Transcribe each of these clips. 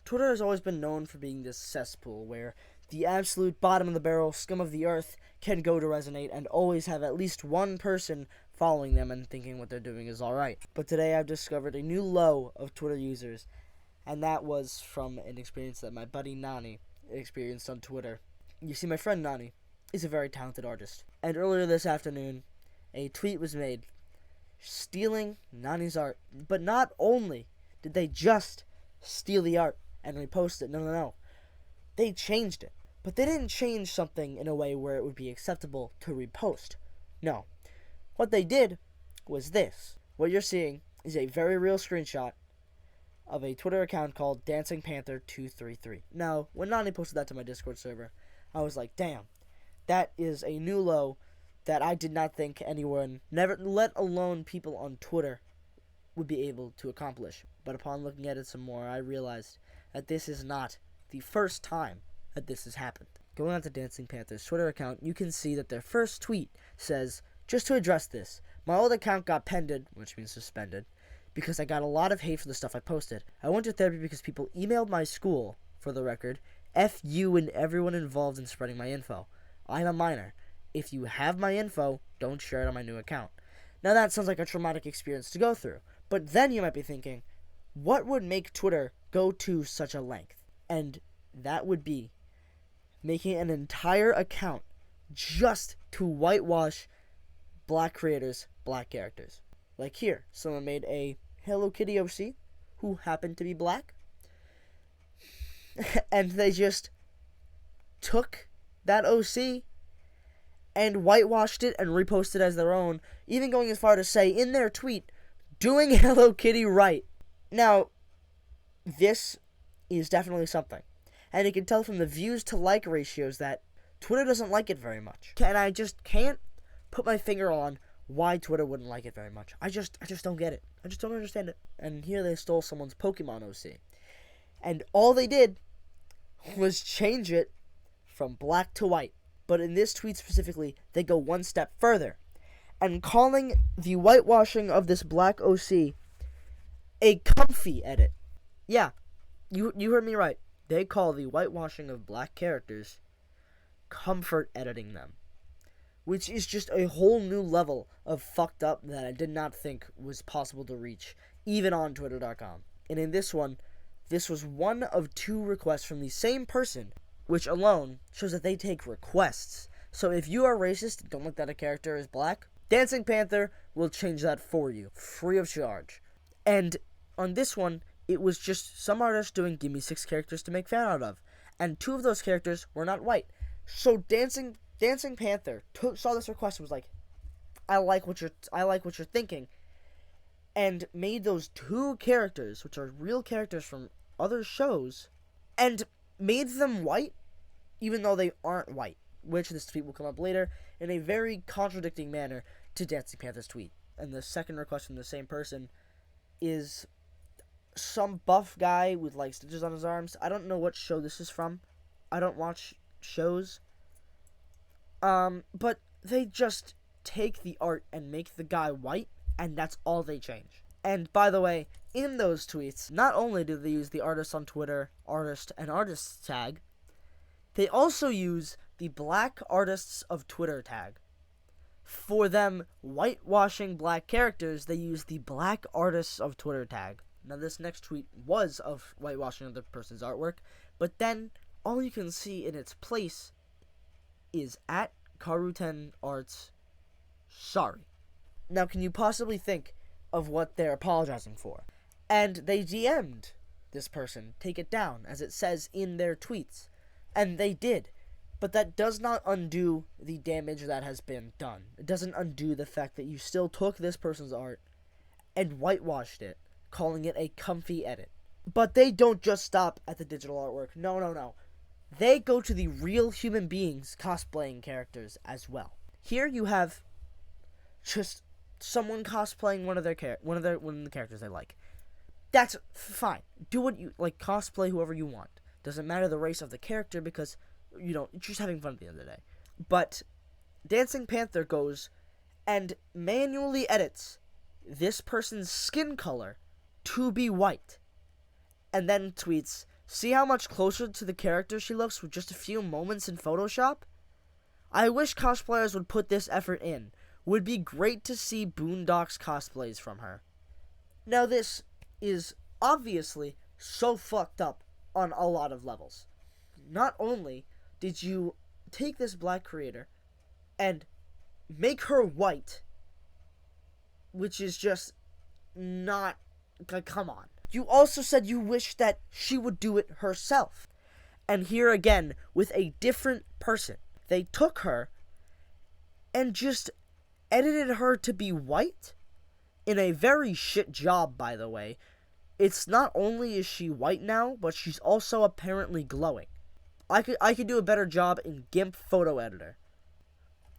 Twitter has always been known for being this cesspool where the absolute bottom of the barrel, scum of the earth, can go to resonate and always have at least one person following them and thinking what they're doing is alright. But today I've discovered a new low of Twitter users, and that was from an experience that my buddy Nani experienced on Twitter. You see, my friend Nani is a very talented artist, and earlier this afternoon, a tweet was made stealing Nani's art. But not only did they just steal the art and repost it, no. They changed it. But they didn't change something in a way where it would be acceptable to repost. No. What they did was this. What you're seeing is a very real screenshot of a Twitter account called Dancing Panther 233. Now, when Nani posted that to my Discord server, I was like, damn, that is a new low that I did not think anyone, never, let alone people on Twitter, would be able to accomplish. But upon looking at it some more, I realized that this is not the first time that this has happened. Going on to Dancing Panther's Twitter account, you can see that their first tweet says, just to address this, my old account got pended, which means suspended, because I got a lot of hate for the stuff I posted. I went to therapy because people emailed my school, for the record, F you and everyone involved in spreading my info. I'm a minor. If you have my info, don't share it on my new account. Now that sounds like a traumatic experience to go through, but then you might be thinking, what would make Twitter go to such a length? And that would be making an entire account just to whitewash black creators, black characters. Like here, someone made a Hello Kitty OC who happened to be black, and they just took that OC and whitewashed it and reposted as their own, even going as far to say in their tweet, doing Hello Kitty right. Now, this is definitely something. And you can tell from the views to like ratios that Twitter doesn't like it very much. And I just can't put my finger on why Twitter wouldn't like it very much. I just don't get it. I just don't understand it. And here they stole someone's Pokemon OC. And all they did was change it from black to white. But in this tweet specifically, they go one step further and calling the whitewashing of this black OC a comfy edit. Yeah, you heard me right. They call the whitewashing of black characters comfort editing them, which is just a whole new level of fucked up that I did not think was possible to reach, even on Twitter.com. And in this one, this was one of two requests from the same person, which alone shows that they take requests. So if you are racist and don't like that a character is black, Dancing Panther will change that for you, free of charge. And on this one, it was just some artist doing give me 6 characters to make fan art of, and 2 of those characters were not white. So Dancing Panther saw this request and was like, I like what you're thinking, and made those 2 characters, which are real characters from other shows, and made them white, even though they aren't white, which this tweet will come up later in a very contradicting manner to Dancing Panther's tweet. And the second request from the same person is some buff guy with like stitches on his arms. I don't know what show this is from. I don't watch shows. But they just take the art and make the guy white, and that's all they change. And by the way, in those tweets, not only do they use the artist on Twitter, artist and artists tag, they also use the Black Artists of Twitter tag. For them whitewashing black characters, they use the Black Artists of Twitter tag. Now this next tweet was of whitewashing of the person's artwork, but then all you can see in its place is at Karuten Arts, sorry. Now can you possibly think of what they're apologizing for? And they DM'd this person, take it down, as it says in their tweets. And they did. But that does not undo the damage that has been done. It doesn't undo the fact that you still took this person's art and whitewashed it, calling it a comfy edit. But they don't just stop at the digital artwork. No. They go to the real human beings cosplaying characters as well. Here you have just someone cosplaying one of the characters they like. That's fine. Do what you like, cosplay whoever you want. Doesn't matter the race of the character because you're just having fun at the end of the day. But Dancing Panther goes and manually edits this person's skin color to be white, and then tweets, See how much closer to the character she looks with just a few moments in Photoshop? I wish cosplayers would put this effort in. Would be great to see Boondocks cosplays from her. Now this is obviously so fucked up on a lot of levels. Not only did you take this black creator and make her white, which is just not, come on. You also said you wish that she would do it herself. And here again, with a different person, they took her and just edited her to be white in a very shit job, by the way. It's not only is she white now, but she's also apparently glowing. I could do a better job in GIMP photo editor.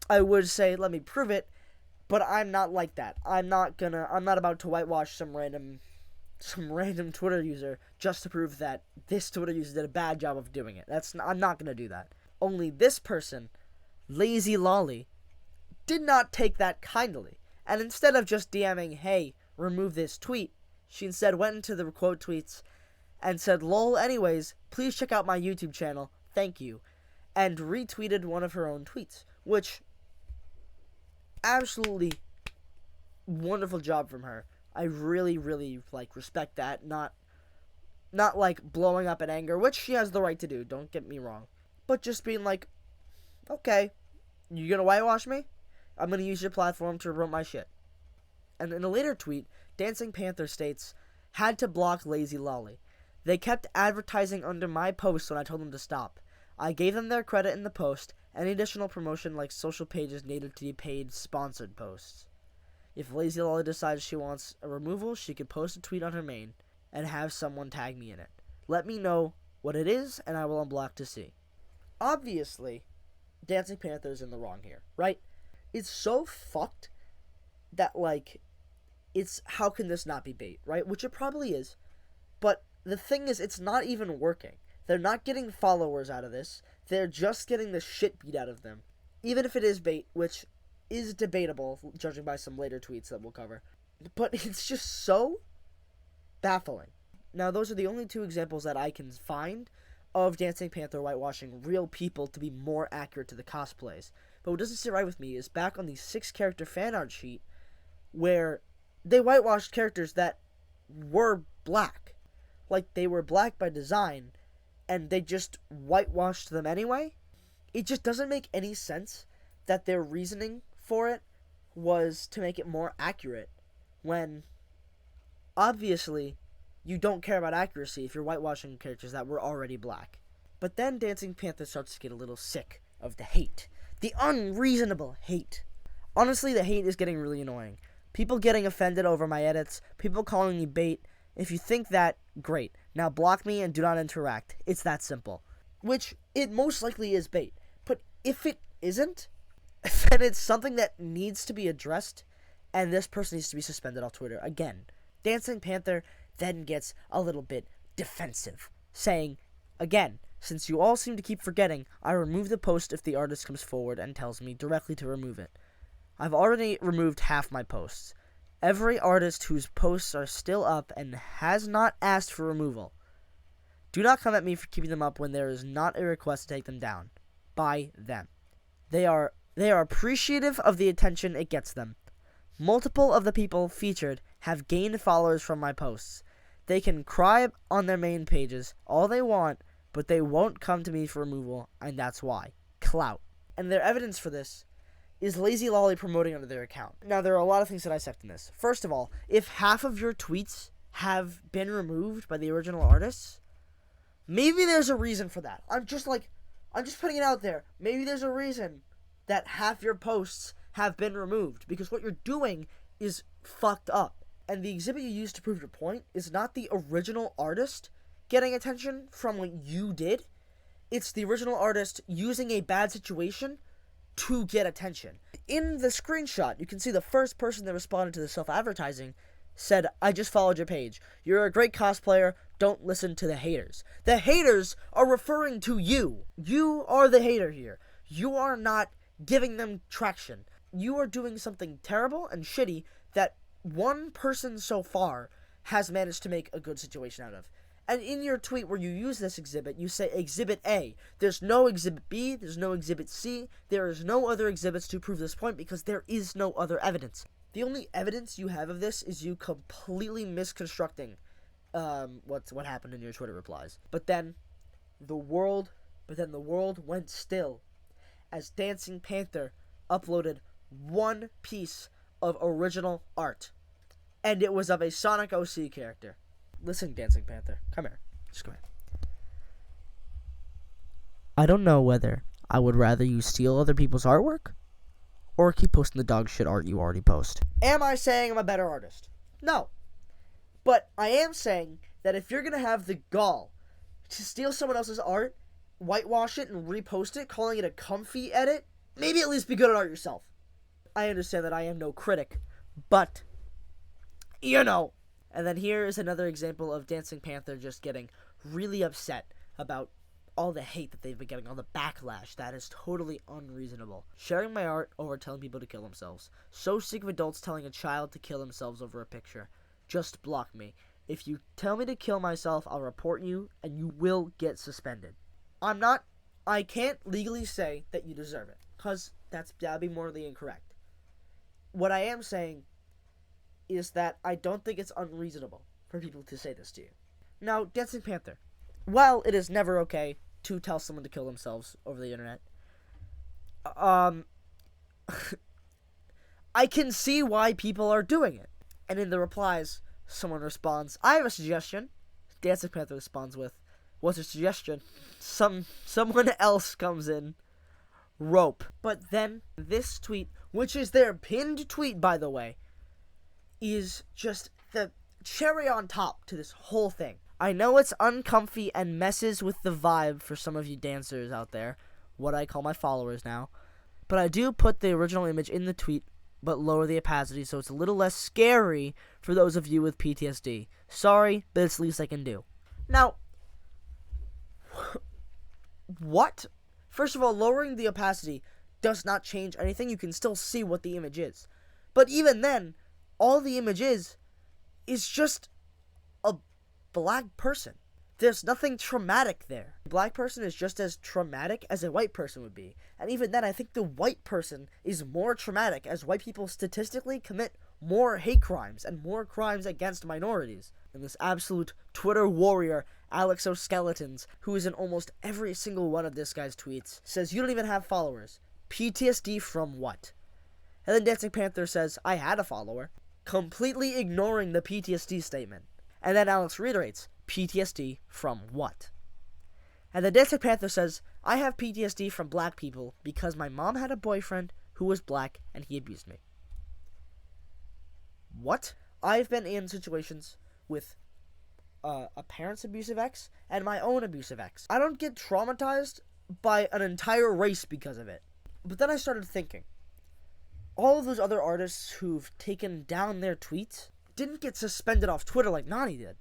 I would say, let me prove it, but I'm not like that. I'm not about to whitewash some random Twitter user just to prove that this Twitter user did a bad job of doing it. I'm not gonna do that. Only this person, Lazy Lolly, did not take that kindly. And instead of just DMing, hey, remove this tweet, she instead went into the quote tweets and said, lol, anyways, please check out my YouTube channel, thank you, and retweeted one of her own tweets, which, absolutely wonderful job from her. I really, really, respect that, not blowing up in anger, which she has the right to do, don't get me wrong, but just being like, okay, you gonna whitewash me? I'm gonna use your platform to promote my shit. And in a later tweet, Dancing Panther states, had to block Lazy Lolly. They kept advertising under my post when I told them to stop. I gave them their credit in the post. Any additional promotion like social pages needed to be paid sponsored posts. If Lazy Lolly decides she wants a removal, she could post a tweet on her main and have someone tag me in it. Let me know what it is and I will unblock to see. Obviously, Dancing Panther's in the wrong here, right? It's so fucked that, it's, how can this not be bait, right? Which it probably is. But the thing is, it's not even working. They're not getting followers out of this. They're just getting the shit beat out of them. Even if it is bait, which is debatable, judging by some later tweets that we'll cover. But it's just so baffling. Now, those are the only two examples that I can find of Dancing Panther whitewashing real people to be more accurate to the cosplays. But what doesn't sit right with me is back on the 6-character fan art sheet, where they whitewashed characters that were black. They were black by design, and they just whitewashed them anyway. It just doesn't make any sense that their reasoning for it was to make it more accurate, when obviously you don't care about accuracy if you're whitewashing characters that were already black. But then Dancing Panther starts to get a little sick of the hate. The unreasonable hate. Honestly, the hate is getting really annoying. People getting offended over my edits, people calling me bait. If you think that, great. Now block me and do not interact. It's that simple. Which, it most likely is bait. But if it isn't, then it's something that needs to be addressed, and this person needs to be suspended off Twitter. Again, Dancing Panther then gets a little bit defensive, saying, again, since you all seem to keep forgetting, I remove the post if the artist comes forward and tells me directly to remove it. I've already removed half my posts. Every artist whose posts are still up and has not asked for removal. Do not come at me for keeping them up when there is not a request to take them down. By them. They are appreciative of the attention it gets them. Multiple of the people featured have gained followers from my posts. They can cry on their main pages all they want, but they won't come to me for removal, and that's why. Clout. And their evidence for this is Lazy Lolly promoting under their account. Now, there are a lot of things that I dissect in this. First of all, if half of your tweets have been removed by the original artists, maybe there's a reason for that. I'm just putting it out there. Maybe there's a reason that half your posts have been removed, because what you're doing is fucked up. And the exhibit you use to prove your point is not the original artist getting attention from what you did. It's the original artist using a bad situation to get attention. In the screenshot, you can see the first person that responded to the self-advertising said, I just followed your page. You're a great cosplayer. Don't listen to the haters. The haters are referring to you. You are the hater here. You are not giving them traction. You are doing something terrible and shitty that one person so far has managed to make a good situation out of. And in your tweet where you use this exhibit, you say Exhibit A. There's no Exhibit B, there's no Exhibit C, there is no other exhibits to prove this point because there is no other evidence. The only evidence you have of this is you completely misconstructing what happened in your Twitter replies. But then the world went still as Dancing Panther uploaded one piece of original art. And it was of a Sonic OC character. Listen, Dancing Panther. Come here. Just come here. I don't know whether I would rather you steal other people's artwork or keep posting the dog shit art you already post. Am I saying I'm a better artist? No. But I am saying that if you're going to have the gall to steal someone else's art, whitewash it, and repost it, calling it a comfy edit, maybe at least be good at art yourself. I understand that I am no critic, but, you know. And then here is another example of Dancing Panther just getting really upset about all the hate that they've been getting, all the backlash. That is totally unreasonable. Sharing my art over telling people to kill themselves. So sick of adults telling a child to kill themselves over a picture. Just block me. If you tell me to kill myself, I'll report you, and you will get suspended. I can't legally say that you deserve it, because that'd be morally incorrect. What I am saying is that I don't think it's unreasonable for people to say this to you. Now, Dancing Panther, while it is never okay to tell someone to kill themselves over the internet, I can see why people are doing it. And in the replies, someone responds, I have a suggestion. Dancing Panther responds with, what's your suggestion? Someone else comes in, rope. But then this tweet, which is their pinned tweet, by the way, is just the cherry on top to this whole thing. I know it's uncomfy and messes with the vibe for some of you dancers out there, what I call my followers now, but I do put the original image in the tweet but lower the opacity so it's a little less scary for those of you with PTSD. Sorry, but it's the least I can do. Now, what? First of all, lowering the opacity does not change anything. You can still see what the image is. But even then, all the image is just a black person. There's nothing traumatic there. A black person is just as traumatic as a white person would be. And even then, I think the white person is more traumatic, as white people statistically commit more hate crimes and more crimes against minorities. And this absolute Twitter warrior, Alex O'Skeletons, who is in almost every single one of this guy's tweets, says, you don't even have followers. PTSD from what? And then Dancing Panther says, I had a follower, completely ignoring the PTSD statement. And then Alex reiterates, PTSD from what? And then Dancing Panther says, I have PTSD from black people because my mom had a boyfriend who was black and he abused me. What? I've been in situations with a parent's abusive ex and my own abusive ex. I don't get traumatized by an entire race because of it. But then I started thinking, all of those other artists who've taken down their tweets didn't get suspended off Twitter like Nani did.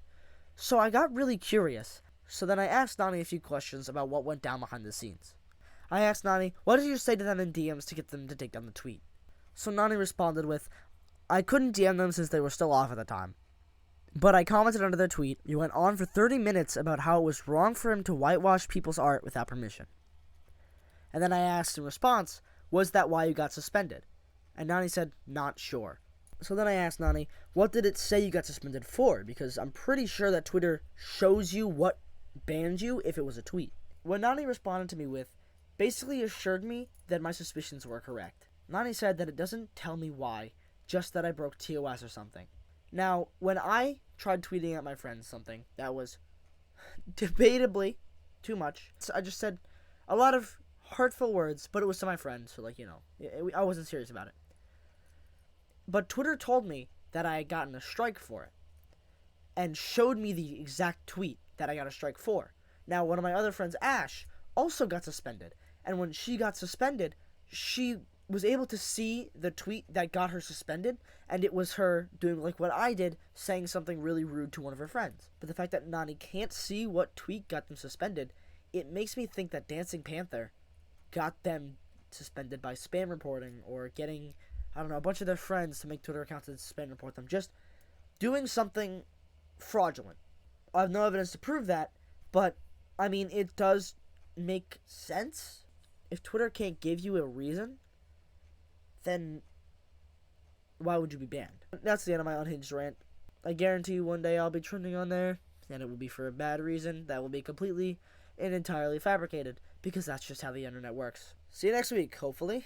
So I got really curious. So then I asked Nani a few questions about what went down behind the scenes. I asked Nani, what did you say to them in DMs to get them to take down the tweet? So Nani responded with, I couldn't DM them since they were still off at the time. But I commented under their tweet. You went on for 30 minutes about how it was wrong for him to whitewash people's art without permission. And then I asked in response, was that why you got suspended? And Nani said, not sure. So then I asked Nani, what did it say you got suspended for? Because I'm pretty sure that Twitter shows you what banned you if it was a tweet. What Nani responded to me with basically assured me that my suspicions were correct. Nani said that it doesn't tell me why, just that I broke TOS or something. Now, when I tried tweeting at my friends something that was debatably too much, I just said a lot of hurtful words, but it was to my friends, so I wasn't serious about it. But Twitter told me that I had gotten a strike for it, and showed me the exact tweet that I got a strike for. Now, one of my other friends, Ash, also got suspended, and when she got suspended, she was able to see the tweet that got her suspended, and it was her doing like what I did, saying something really rude to one of her friends. But the fact that Nani can't see what tweet got them suspended, it makes me think that Dancing Panther got them suspended by spam reporting, or getting, I don't know, a bunch of their friends to make Twitter accounts and spam report them. Just doing something fraudulent. I have no evidence to prove that, but I mean, it does make sense. If Twitter can't give you a reason, then why would you be banned? That's the end of my unhinged rant. I guarantee you one day I'll be trending on there, and it will be for a bad reason that will be completely and entirely fabricated, because that's just how the internet works. See you next week, hopefully.